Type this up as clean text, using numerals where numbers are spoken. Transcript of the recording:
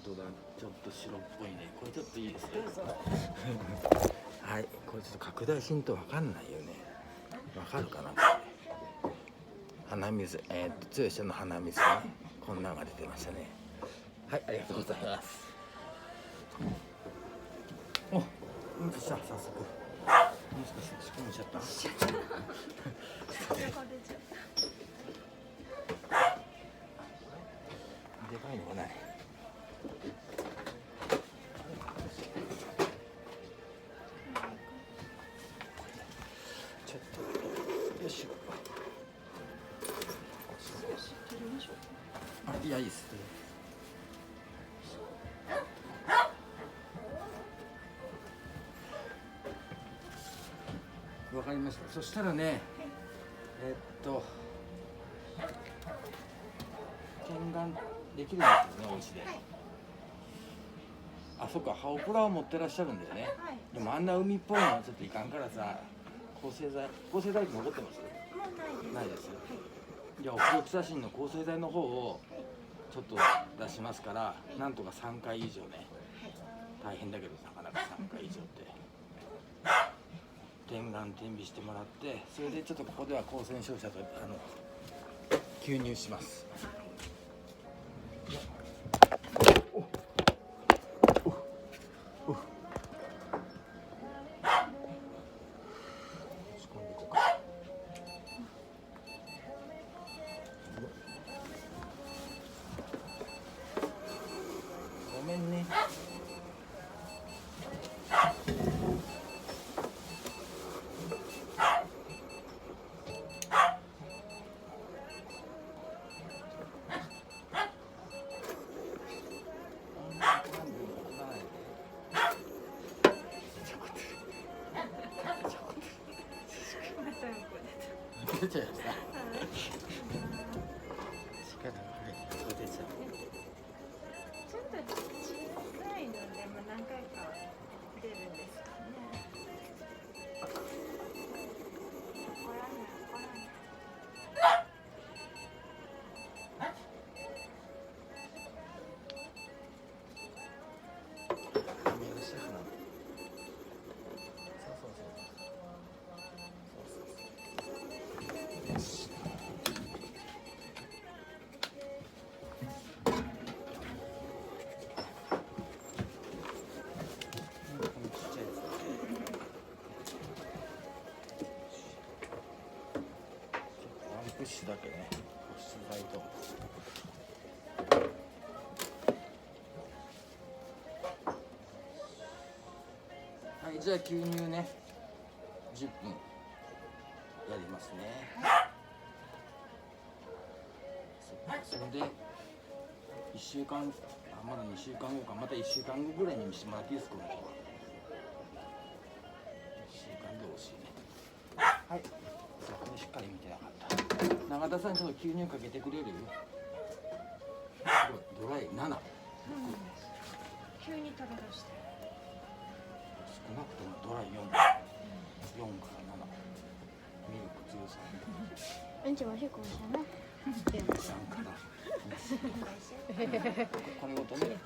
当だ、ちょっと白っぽいね。これちょっといいですね。はい、これちょっと拡大しんとわかんないよね。わかるかなこれ。鼻水、剛の鼻水ね。こんなのが出てましたね。はい、ありがとうございます。お、うんとした、早速。もしかして仕込みちゃった。でかいのがない。ちょっとよいしょ。あ、いやいいです。わかりました。そしたらね、見眼できるんですよね、お家で。あ、そっか、ハオプラを持ってらっしゃるんだよね。でもあんな海っぽいのはちょっといかんからさ、抗生剤って残ってます？ないです。じゃあオフロキサシンの抗生剤の方をちょっと出しますから、なんとか3回以上ね。大変だけどなかなか3回以上って点眼点鼻してもらって、それでちょっとここでは抗生症者と吸入します。ごめんね。出ちゃいました。力が入って出ちゃう。ちょっと小さいのでも何回か出るんですかね。怒らない。見えました？鼻。プッシュだけね、保湿剤と。はい、じゃあ吸入ね、10分やりますね。それで1週間、まだ2週間後か、また1週間後ぐらいに見せてもらっていいですか、この子は。1週間で惜しいね。はい、そこにしっかり見てなかった。永田さん、ちょっと吸入かけてくれる？ドライ7。急に取り出して。少なくともドライ4。4から7。ミルク13。うんちもしっこもしたな。3から。これごとね、